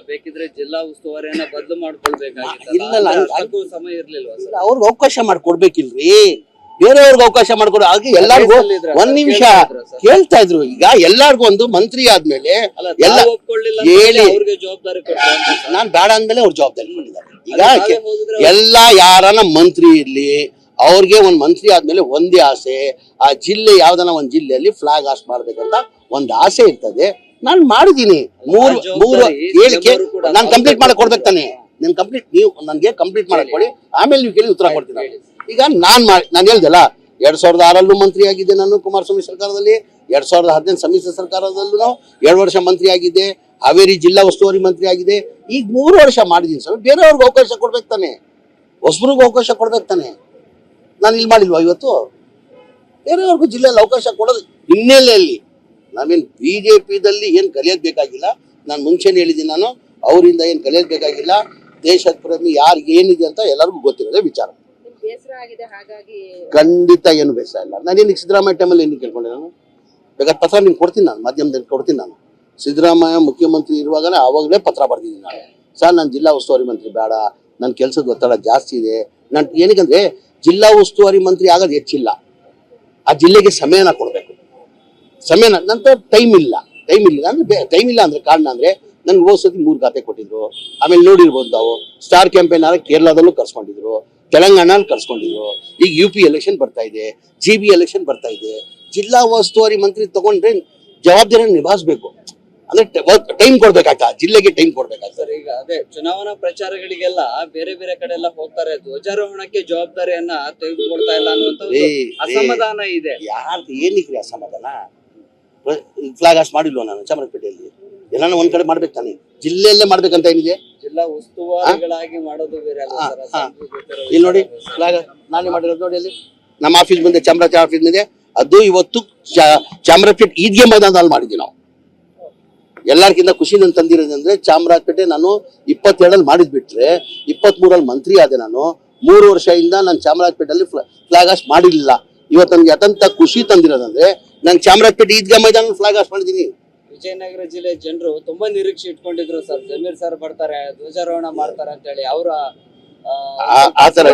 ಬೇಕಿದ್ರೆ ಜಿಲ್ಲಾ ಉಸ್ತುವಾರಿಯನ್ನ ಬದಲು ಮಾಡ್ಕೊಳ್ಬೇಕಾಗಿತ್ತು. ಸಮಯ ಇರ್ಲಿಲ್ವಾ ಸರ್? ಅವ್ರಿಗೆ ಅವಕಾಶ ಮಾಡ್ಕೊಡ್ಬೇಕಿಲ್ರಿ, ಬೇರೆಯವ್ರಿಗೆ ಅವಕಾಶ ಮಾಡ್ಕೊಡ. ಹಾಗೆ ಎಲ್ಲಾರ್ಗು ಒಂದ್ ನಿಮಿಷ ಕೇಳ್ತಾ ಇದ್ರು. ಈಗ ಎಲ್ಲಾರ್ಗು ಒಂದು ಮಂತ್ರಿ ಆದ್ಮೇಲೆ ಎಲ್ಲ ಹೇಳಿ ಅವ್ರಿಗೆ ಜವಾಬ್ದಾರಿ ಕೊಟ್ಟು ನಾನ್ ಬೇಡ ಅಂದ್ಮೇಲೆ ಅವ್ರ ಜವಾಬ್ದಾರಿ ಕೊಟ್ಟಿದ್ದಾರೆ. ಈಗ ಎಲ್ಲ ಯಾರನ್ನ ಮಂತ್ರಿ ಇರ್ಲಿ, ಅವ್ರಿಗೆ ಒಂದ್ ಮಂತ್ರಿ ಆದ್ಮೇಲೆ ಒಂದೇ ಆಸೆ, ಆ ಜಿಲ್ಲೆ ಯಾವ್ದನ ಒಂದ್ ಜಿಲ್ಲೆಯಲ್ಲಿ ಫ್ಲಾಗ್ ಹಾಸ್ಟ್ ಮಾಡ್ಬೇಕಂತ ಒಂದ್ ಆಸೆ ಇರ್ತದೆ. ನಾನ್ ಮಾಡಿದೀನಿ. ಮೂರು ಹೇಳಿಕೆ ನಾನ್ ಕಂಪ್ಲೀಟ್ ಮಾಡಕ್ ಕೊಡ್ಬೇಕು ತಾನೆ. ನೀವು ನನ್ಗೆ ಕಂಪ್ಲೀಟ್ ಮಾಡಕ್ ಕೊಡಿ, ಆಮೇಲೆ ನೀವು ಕೇಳಿ ಉತ್ತರ ಕೊಡ್ತೀನಿ. ಈಗ ನಾನು ಹೇಳ್ದಲ್ಲ, 2006 ಮಂತ್ರಿ ಆಗಿದ್ದೆ ನಾನು ಕುಮಾರಸ್ವಾಮಿ ಸರ್ಕಾರದಲ್ಲಿ, 2015 ಸಮ್ಮಿಶ್ರ ಸರ್ಕಾರದಲ್ಲೂ 2 ವರ್ಷ ಮಂತ್ರಿ ಆಗಿದ್ದೆ, ಹಾವೇರಿ ಜಿಲ್ಲಾ ಉಸ್ತುವಾರಿ ಮಂತ್ರಿ ಆಗಿದೆ. ಈಗ 3 ವರ್ಷ ಮಾಡಿದೀನಿ ಸರ್. ಬೇರೆಯವ್ರಿಗೆ ಅವಕಾಶ ಕೊಡ್ಬೇಕು ತಾನೆ, ಹೊಸಬ್ರಿಗೂ ಅವಕಾಶ ಕೊಡ್ಬೇಕು ತಾನೆ. ನಾನು ಇಲ್ಲಿ ಮಾಡಿಲ್ವಾ ಇವತ್ತು? ಬೇರೆಯವ್ರಿಗೂ ಜಿಲ್ಲೆಯಲ್ಲಿ ಅವಕಾಶ ಕೊಡೋದು ಹಿನ್ನೆಲೆಯಲ್ಲಿ ನಾವೇನು ಬಿಜೆಪಿದಲ್ಲಿ ಏನು ಕಲಿಯೋದು ಬೇಕಾಗಿಲ್ಲ. ನಾನು ಮುಂಚೆನೇ ಹೇಳಿದ್ದೀನಿ, ನಾನು ಅವರಿಂದ ಏನು ಕಲಿಯೋದು ಬೇಕಾಗಿಲ್ಲ. ದೇಶದ ಪ್ರೇಮಿ ಯಾರಿಗೆ ಏನಿದೆ ಅಂತ ಎಲ್ಲರಿಗೂ ಗೊತ್ತಿರೋದೇ ವಿಚಾರ. ಖಂಡಿತ ಏನು ಬೇಸರ ಇಲ್ಲ. ನಾನೇನು ಸಿದ್ದರಾಮಯ್ಯ ಟೈಮಲ್ಲಿ ಏನು ಕೇಳ್ಕೊಂಡೆ? ನಾನು ಬೇಕಾದ್ರೆ ಪತ್ರ ನಿಮ್ಗೆ ಕೊಡ್ತೀನಿ, ನಾನು ಮಾಧ್ಯಮದಲ್ಲಿ ಕೊಡ್ತೀನಿ. ನಾನು ಸಿದ್ದರಾಮಯ್ಯ ಮುಖ್ಯಮಂತ್ರಿ ಇರುವಾಗಲೇ ಆವಾಗಲೇ ಪತ್ರ ಬರ್ದಿದ್ದೀನಿ ನಾನು. ಸರ್, ನಾನು ಜಿಲ್ಲಾ ಉಸ್ತುವಾರಿ ಮಂತ್ರಿ ಬೇಡ, ನನ್ನ ಕೆಲಸದ ಒತ್ತಡ ಜಾಸ್ತಿ ಇದೆ. ನಾನು ಏನಕ್ಕಂದ್ರೆ ಜಿಲ್ಲಾ ಉಸ್ತುವಾರಿ ಮಂತ್ರಿ ಆಗೋದು ಹೆಚ್ಚಿಲ್ಲ, ಆ ಜಿಲ್ಲೆಗೆ ಸಮಯನ ಕೊಡಬೇಕು. ಸಮಯನ ನಂತರ ಟೈಮ್ ಇಲ್ಲ ಅಂದ್ರೆ ಟೈಮ್ ಇಲ್ಲ ಅಂದ್ರೆ ಕಾರಣ ಅಂದ್ರೆ ನನ್ಗೆ ಹೋದ್ಸತಿ 3 ಖಾತೆ ಕೊಟ್ಟಿದ್ರು. ಆಮೇಲೆ ನೋಡಿರ್ಬೋದು ನಾವು, ಸ್ಟಾರ್ ಕ್ಯಾಂಪೇನ್ ಕೇರಳದಲ್ಲೂ ಕರ್ಸ್ಕೊಂಡಿದ್ರು, ತೆಲಂಗಾಣಲ್ಲಿ ಕರ್ಸ್ಕೊಂಡಿದ್ರು. ಈಗ UP ಎಲೆಕ್ಷನ್ ಬರ್ತಾ ಇದೆ, GB ಎಲೆಕ್ಷನ್ ಬರ್ತಾ ಇದೆ. ಜಿಲ್ಲಾ ಉಸ್ತುವಾರಿ ಮಂತ್ರಿ ತಗೊಂಡ್ರೆ ಜವಾಬ್ದಾರಿಯನ್ನು ನಿಭಾಯಿಸ್ಬೇಕು. ಅಂದ್ರೆ ಟೈಮ್ ಕೊಡ್ಬೇಕಾಗ್ತಾ, ಜಿಲ್ಲೆಗೆ ಟೈಮ್ ಕೊಡ್ಬೇಕಾಗ್ತದೆ. ಸರ್, ಈಗ ಅದೇ ಚುನಾವಣಾ ಪ್ರಚಾರಗಳಿಗೆಲ್ಲ ಬೇರೆ ಬೇರೆ ಕಡೆ ಎಲ್ಲ ಹೋಗ್ತಾರೆ, ಧ್ವಜಾರೋಹಣಕ್ಕೆ ಜವಾಬ್ದಾರಿಯನ್ನ ತೆಗೆದುಕೊಳ್ತಾ ಇಲ್ಲ ಅನ್ನುವಂತ ಅಸಮಾಧಾನ ಇದೆ. ಯಾರ್ದು ಏನಕ್ಕೆ ಅಸಮಾಧಾನ? ಫ್ಲಾಗ್ ಹಾಸ್ಟ್ ಮಾಡಿಲ್ವ ನಾನು ಚಾಮರಾಜಪೇಟೆಯಲ್ಲಿ? ಎಲ್ಲ ಒಂದ್ ಕಡೆ ಮಾಡ್ಬೇಕು ತಾನೆ, ಜಿಲ್ಲೆಯಲ್ಲೇ ಮಾಡ್ಬೇಕಂತ ಏನಿದೆ? ಜಿಲ್ಲಾ ಉಸ್ತುವಾರಿಗಳಾಗಿ ಮಾಡೋದು ಬೇರೆ ಅಲ್ಲ ಸರ್. ಇಲ್ಲಿ ನೋಡಿ, ಫ್ಲಾಗ್ ನಾನೇ ಮಾಡಿರೋದು ನೋಡಿ. ಅಲ್ಲಿ ನಮ್ಮ ಆಫೀಸ್ ಮುಂದೆ ಚಾಮರಾಜ ಆಫೀಸ್ ಇದೆ, ಅದು ಇವತ್ತು ಚಾಮರಾಜಪೇಟೆ ಈದ್ಗೆ ಮೈದಾನದಲ್ಲಿ ಮಾಡಿದ್ವಿ ನಾವು. ಎಲ್ಲರಿಗಿಂತ ಖುಷಿ ನನ್ ತಂದಿರೋದಂದ್ರೆ ಚಾಮರಾಜಪೇಟೆ ನಾನು 22 ಮಾಡಿದ್ ಬಿಟ್ರೆ 23 ಮಂತ್ರಿ ಆದೆ. ನಾನು 3 ವರ್ಷದಿಂದ ನಾನು ಚಾಮರಾಜಪೇಟೆಯಲ್ಲಿ ಫ್ಲಾಗ್ ಹಾಸ್ಟ್ ಮಾಡಿರ್ಲಿಲ್ಲ. ಇವತ್ತು ನನ್ಗೆ ಅತ್ಯಂತ ಖುಷಿ ತಂದಿರೋದಂದ್ರೆ ನಾನು ಚಾಮರಾಜಪೇಟೆ ಈದ್ಗಾ ಮೈದಾನ ಫ್ಲಾಗ್ ಹಾಸ್ಟ್ ಮಾಡಿದೀನಿ. ವಿಜಯನಗರ ಜಿಲ್ಲೆ ಜನರು ತುಂಬಾ ನಿರೀಕ್ಷೆ ಇಟ್ಕೊಂಡಿದ್ರು ಸರ್, ಜಮೀರ್ ಸರ್ ಬರ್ತಾರೆ, ಧ್ವಜಾರೋಹಣ ಮಾಡ್ತಾರೆ ಅಂತ ಹೇಳಿ. ಅವರ ಆತರ